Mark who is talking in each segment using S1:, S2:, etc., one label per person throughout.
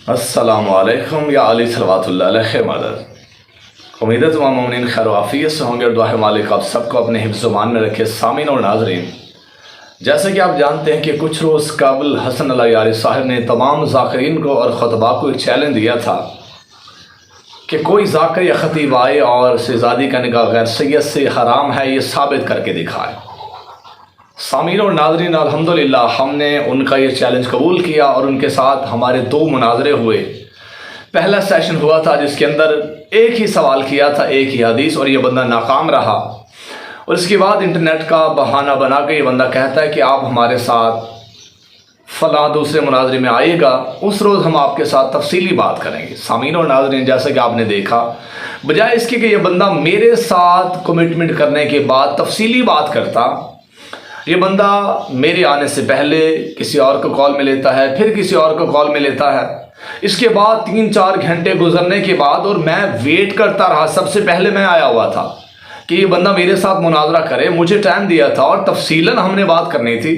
S1: अस्सलामुअलैकुम या अली सलवातुल्लाह अलैहि मदद। उम्मीद है तमाम मोमिनीन खैर आफियत से होंगे और दुआ है मालिक आप सबको अपने हिफ्ज़-ओ-मान में रखे। सामीन और नाज़रीन, जैसे कि आप जानते हैं कि कुछ रोज़ काबिल हसन अल यारी साहब ने तमाम ज़ाकिरीन को और ख़ुतबा को एक चैलेंज दिया था कि कोई ज़ाकिर या ख़तीब आए और शहज़ादी का निकाह गैर सैयद से हराम है ये साबित करके दिखाए। सामीन और नाज़रीन, अल्हम्दुलिल्लाह हमने उनका ये चैलेंज कबूल किया और उनके साथ हमारे 2 मुनाज़रे हुए। पहला सेशन हुआ था जिसके अंदर एक ही सवाल किया था, एक ही हदीस, और ये बंदा नाकाम रहा। और इसके बाद इंटरनेट का बहाना बना के ये बंदा कहता है कि आप हमारे साथ फ़लाँ दूसरे मुनाज़रे में आइएगा, उस रोज़ हम आपके साथ तफसीली बात करेंगे। सामीन और नाज़रीन, जैसे कि आपने देखा, बजाय इसके कि ये बंदा मेरे साथ कमिटमेंट करने के बाद तफसीली बात करता, ये बंदा मेरे आने से पहले किसी और को कॉल में लेता है, फिर किसी और को कॉल में लेता है। इसके बाद 3-4 घंटे गुजरने के बाद, और मैं वेट करता रहा, सबसे पहले मैं आया हुआ था कि ये बंदा मेरे साथ मुनाजरा करे, मुझे टाइम दिया था और तफसीलन हमने बात करनी थी।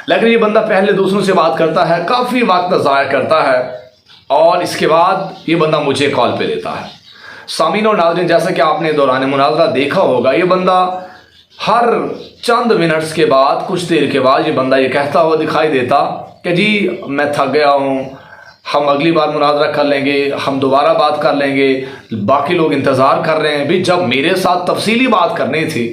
S1: लेकिन ये बंदा पहले दूसरों से बात करता है, काफ़ी वक्त ज़ाया करता है, और इसके बाद ये बंदा मुझे कॉल पे लेता है। सामीन और नाज़रीन, जैसा कि आपने दौरान मुनाजरा देखा होगा, ये बंदा हर चंद मिनट्स के बाद, कुछ देर के बाद, ये बंदा ये कहता हुआ दिखाई देता कि जी मैं थक गया हूँ, हम अगली बार मुनाजरा कर लेंगे, हम दोबारा बात कर लेंगे, बाकी लोग इंतज़ार कर रहे हैं। भी जब मेरे साथ तफसीली बात करनी थी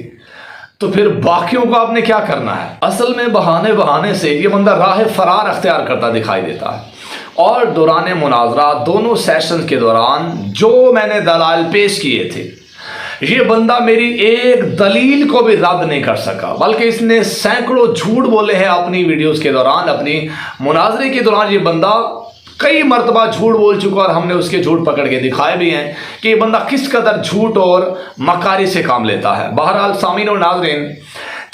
S1: तो फिर बाकियों को आपने क्या करना है। असल में बहाने से ये बंदा राह फरार अख्तियार करता दिखाई देता है। और दौरान मुनाजरा दोनों सेशन के दौरान जो मैंने दलाल पेश किए थे, ये बंदा मेरी एक दलील को भी रद्द नहीं कर सका, बल्कि इसने सैकड़ों झूठ बोले हैं अपनी वीडियोस के दौरान। अपनी मुनाजरे के दौरान ये बंदा कई मरतबा झूठ बोल चुका, और हमने उसके झूठ पकड़ के दिखाए भी हैं कि ये बंदा किस कदर झूठ और मकारी से काम लेता है। बहरहाल सामीन और नाज़रीन,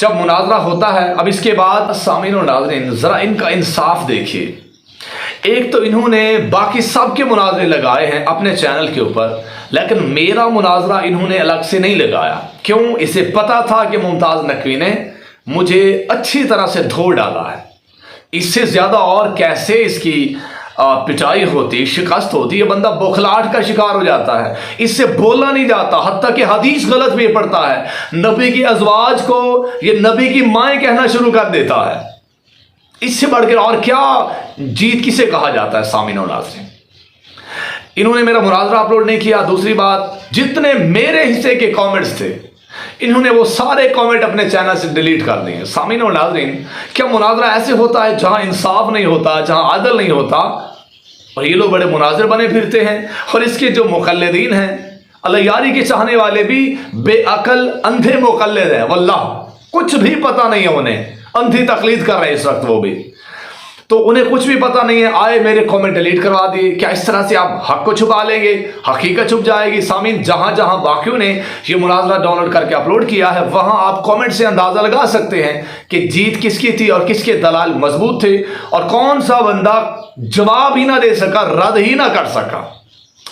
S1: जब मुनाजरा होता है, अब इसके बाद सामीन और नाज़रीन ज़रा इनका इंसाफ देखिए। एक तो इन्होंने बाकी सब के मुनाजरे लगाए हैं अपने चैनल के ऊपर, लेकिन मेरा मुनाजरा इन्होंने अलग से नहीं लगाया। क्यों? इसे पता था कि मुमताज़ नकवी ने मुझे अच्छी तरह से धो डाला है। इससे ज़्यादा और कैसे इसकी पिटाई होती, शिकस्त होती। ये बंदा बौखलाहट का शिकार हो जाता है, इससे बोला नहीं जाता, हत्ता कि हदीस गलत भी पढ़ता है, नबी की अज़वाज को ये नबी की माएँ कहना शुरू कर देता है। इससे बढ़कर और क्या जीत किसे कहा जाता है। सामीन और नाज़रीन, इन्होंने मेरा मुनाजरा अपलोड नहीं किया। दूसरी बात, जितने मेरे हिस्से के कमेंट्स थे, इन्होंने वो सारे कमेंट अपने चैनल से डिलीट कर दिए। सामीन और नाज़रीन, क्या मुनाजरा ऐसे होता है जहां इंसाफ नहीं होता, जहां आदल नहीं होता, और ये लोग बड़े मुनाजिर बने फिरते हैं। और इसके जो मुक़ल्लिदीन हैं, अल-यारी के चाहने वाले भी बेअकल अंधे मुक़ल्लिद हैं। वल्लाह कुछ भी पता नहीं है उन्हें, अंधी तकलीद कर रहे हैं इस वक्त वो भी, तो उन्हें कुछ भी पता नहीं है। आए मेरे कमेंट डिलीट करवा दिए। क्या इस तरह से आप हक को छुपा लेंगे? हकीकत छुप जाएगी। सामीन, जहां जहां बाकियों ने ये मुनाजरा डाउनलोड करके अपलोड किया है, वहां आप कमेंट से अंदाजा लगा सकते हैं कि जीत किसकी थी और किसके दलाल मजबूत थे, और कौन सा बंदा जवाब ही ना दे सका, रद्द ही ना कर सका,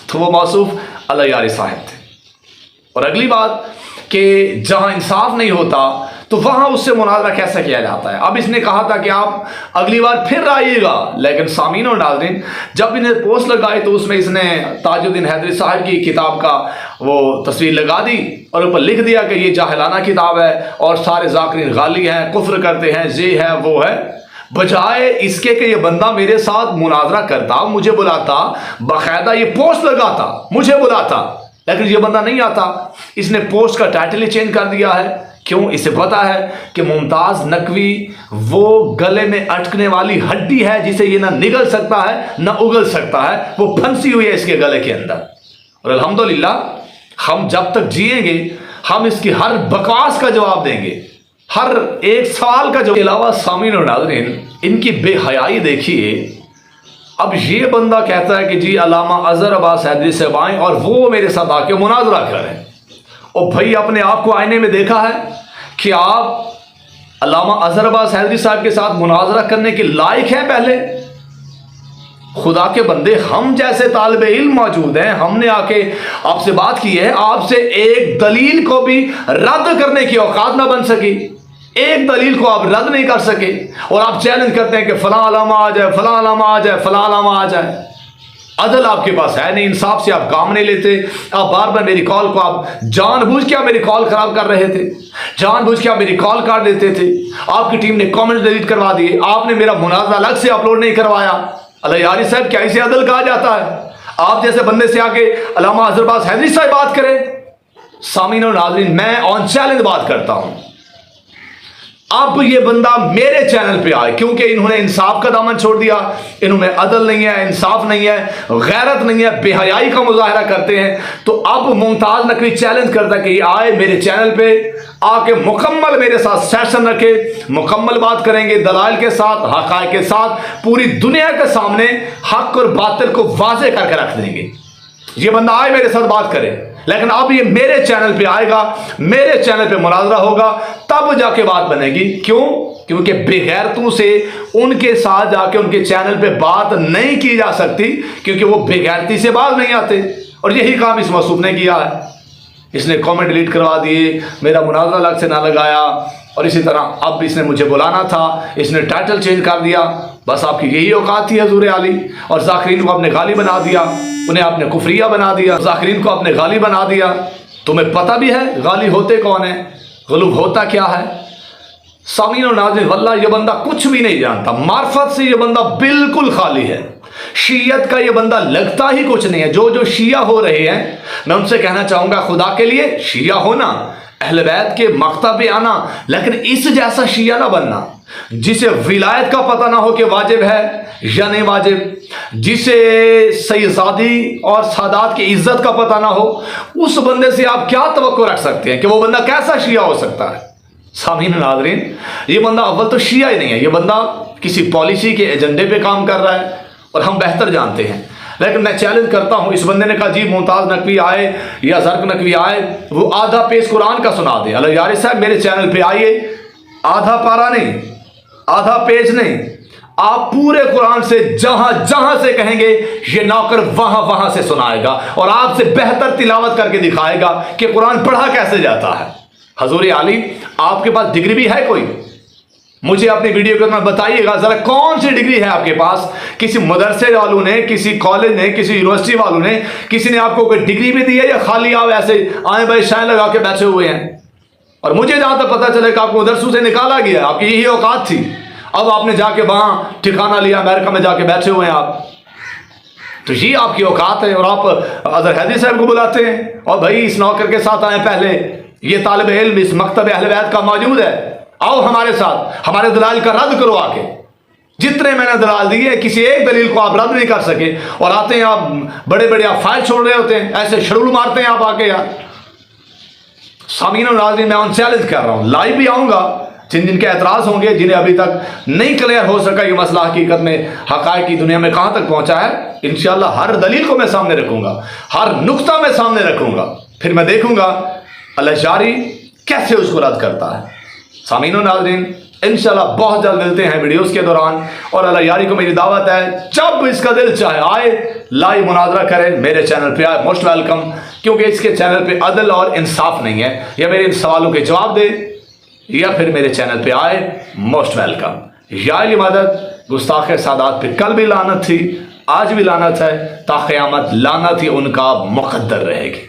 S1: तो वो मौसूफ अल-यारी साहब थे। और अगली बात कि जहां इंसाफ नहीं होता तो वहां उससे मुनाजरा कैसे किया जाता है। अब इसने कहा था कि आप अगली बार फिर आइएगा, लेकिन सामीन और नाज़रीन, जब इन्हें पोस्ट लगाई तो उसमें इसने ताजुद्दीन हैदरी साहब की किताब का वो तस्वीर लगा दी और ऊपर लिख दिया कि ये जाहिलाना किताब है और सारे ज़ाकिरीन गाली हैं, कुफ्र करते हैं, ये है वो है। बजाय इसके कि ये बंदा मेरे साथ मुनाजरा करता, मुझे बुलाता, बाकायदा ये पोस्ट लगाता, मुझे बुलाता, लेकिन ये बंदा नहीं आता। इसने पोस्ट का टाइटल ही चेंज कर दिया है। क्यों? इसे पता है कि मुमताज़ नकवी वो गले में अटकने वाली हड्डी है जिसे ये ना निगल सकता है ना उगल सकता है, वो फंसी हुई है इसके गले के अंदर। और अल्हम्दुलिल्लाह हम जब तक जिएंगे हम इसकी हर बकवास का जवाब देंगे, हर एक सवाल का जवाब। के अलावा सामीन और नाज़रीन, इनकी बेहयाई देखिए। अब ये बंदा कहता है कि जी अल्लामा अज़हर अब्बास हैदरी साहब आएँ और वो मेरे साथ आके मुनाजरा करें। और भाई, अपने आप को आईने में देखा है कि आप अल्लामा अज़हर अब्बास हैदरी साहब के साथ मुनाजरा करने के लायक हैं? पहले खुदा के बंदे, हम जैसे तालिब इल्म मौजूद हैं, हमने आके आपसे बात की है, आपसे एक दलील को भी रद्द करने की औकात ना बन सकी। एक दलील को आप रद्द नहीं कर सके और आप चैलेंज करते हैं कि फलां अलामा आ जाए, फलां अलामा आ जाए, फलां अलामा आ जाए। عدل آپ کے پاس ہے نہیں، انصاف سے آپ کام نہیں لیتے، آپ بار بار میری کال کو آپ جان بوجھ کے آپ میری کال خراب کر رہے تھے، جان بوجھ کے آپ میری کال کاٹ دیتے تھے، آپ کی ٹیم نے کامنٹ ڈیلیٹ کروا دیے، آپ نے میرا مناظرہ الگ سے اپلوڈ نہیں کروایا۔ اللہ یاری صاحب کیا اسے عدل کہا جاتا ہے؟ آپ جیسے بندے سے آ کے علامہ اظہر عباس حیدری صاحب بات کریں۔ سامعین اور ناظرین، میں آن چیلنج بات کرتا ہوں، اب یہ بندہ میرے چینل پہ آئے، کیونکہ انہوں نے انصاف کا دامن چھوڑ دیا، انہوں میں عدل نہیں ہے، انصاف نہیں ہے، غیرت نہیں ہے، بے حیائی کا مظاہرہ کرتے ہیں، تو اب ممتاز نقوی چیلنج کرتا ہے کہ یہ آئے میرے چینل پہ آ کے مکمل میرے ساتھ سیشن رکھے، مکمل بات کریں گے دلائل کے ساتھ، حقائق کے ساتھ، پوری دنیا کے سامنے حق اور باطل کو واضح کر کے رکھ دیں گے۔ یہ بندہ آئے میرے ساتھ بات کرے، لیکن اب یہ میرے چینل پہ آئے گا، میرے چینل پہ مناظرہ ہوگا، تب جا کے بات بنے گی۔ کیوں؟ کیونکہ بے غیرتوں سے ان کے ساتھ جا کے ان کے چینل پہ بات نہیں کی جا سکتی، کیونکہ وہ بے غیرتی سے باز نہیں آتے، اور یہی کام اس موصوف نے کیا ہے۔ اس نے کامنٹ ڈیلیٹ کروا دیے، میرا مناظرہ الگ سے نہ لگایا، اور اسی طرح اب اس نے مجھے بلانا تھا، اس نے ٹائٹل چینج کر دیا۔ بس آپ کی یہی اوقات تھی حضور علی، اور ذاکرین کو آپ نے غالی بنا دیا، انہیں آپ نے کفریہ بنا دیا، ذاکرین کو آپ نے غالی بنا دیا۔ تمہیں پتہ بھی ہے غالی ہوتے کون ہیں، غلوب ہوتا کیا ہے؟ سامعین اور ناظرین، واللہ یہ بندہ کچھ بھی نہیں جانتا، معرفت سے یہ بندہ بالکل خالی ہے، شیعت کا یہ بندہ لگتا ہی کچھ نہیں ہے۔ جو شیعہ ہو رہے ہیں، میں ان سے کہنا چاہوں گا خدا کے لیے شیعہ ہونا، اہل بیت کے مکتب پہ آنا، لیکن اس جیسا شیعہ نہ بننا جسے ولایت کا پتہ نہ ہو کہ واجب ہے یا نہیں واجب، جسے سیدزادی اور سادات کی عزت کا پتہ نہ ہو۔ اس بندے سے آپ کیا توقع رکھ سکتے ہیں کہ وہ بندہ کیسا شیعہ ہو سکتا ہے؟ سامعین ناظرین، یہ بندہ اول تو شیعہ ہی نہیں ہے، یہ بندہ کسی پالیسی کے ایجنڈے پہ کام کر رہا ہے، اور ہم بہتر جانتے ہیں۔ لیکن میں چیلنج کرتا ہوں، اس بندے نے کہا جی ممتاز نقوی آئے یا زرق نقوی آئے، وہ آدھا پیج قرآن کا سنا دے۔ اللہ یاری صاحب میرے چینل پہ آئیے، آدھا پارا نہیں، آدھا پیج نہیں، آپ پورے قرآن سے جہاں جہاں سے کہیں گے یہ نوکر وہاں وہاں سے سنائے گا، اور آپ سے بہتر تلاوت کر کے دکھائے گا کہ قرآن پڑھا کیسے جاتا ہے۔ حضور علی، آپ کے پاس ڈگری بھی ہے کوئی؟ مجھے اپنی ویڈیو کے اندر بتائیے گا ذرا، کون سی ڈگری ہے آپ کے پاس؟ کسی مدرسے والوں نے، کسی کالج نے، کسی یونیورسٹی والوں نے، کسی نے آپ کو کوئی ڈگری بھی دی ہے، یا خالی آپ ایسے آئیں بھائی شائن لگا کے بیٹھے ہوئے ہیں؟ اور مجھے جہاں تک پتہ چلے کہ آپ کو مدرسوں سے نکالا گیا، آپ کی یہی اوقات تھی، اب آپ نے جا کے وہاں ٹھکانہ لیا، امریکہ میں جا کے بیٹھے ہوئے ہیں آپ، تو یہ آپ کی اوقات ہے، اور آپ اظہر حیدری صاحب کو بلاتے ہیں اور بھائی اس نوکر کے ساتھ آئیں، پہلے یہ طالب علم اس مکتب اہل بیت کا موجود ہے، آؤ ہمارے ساتھ، ہمارے دلائل کا رد کرو۔ آ کے جتنے میں نے دلائل دیے کسی ایک دلیل کو آپ رد نہیں کر سکے، اور آتے ہیں آپ بڑے بڑے آپ فائل چھوڑ رہے ہوتے ہیں، ایسے شرول مارتے ہیں آپ آ کے۔ یار سامعین و ناظرین، میں ان چیلنج کر رہا ہوں، لائیو بھی آؤں گا، جن کے اعتراض ہوں گے، جنہیں ابھی تک نہیں کلیئر ہو سکا یہ مسئلہ حقیقت میں حقائق کی دنیا میں کہاں تک پہنچا ہے، انشاءاللہ ہر دلیل کو میں سامنے رکھوں گا، ہر نقطہ میں سامنے رکھوں گا، پھر میں دیکھوں گا اللہ شاری کیسے اس کو رد کرتا ہے۔ سامعین و ناظرین، انشاءاللہ بہت جلد ملتے ہیں ویڈیوز کے دوران، اور اللہ یاری کو میری دعوت ہے، جب اس کا دل چاہے آئے لائیو مناظرہ کرے، میرے چینل پہ آئے، موسٹ ویلکم، کیونکہ اس کے چینل پہ عدل اور انصاف نہیں ہے، یا میرے ان سوالوں کے جواب دے یا پھر میرے چینل پہ آئے، موسٹ ویلکم۔ یا علی مدد، گستاخ سادات پہ کل بھی لعنت تھی، آج بھی لعنت ہے، تا قیامت لعنت ہی ان کا مقدر رہے گی۔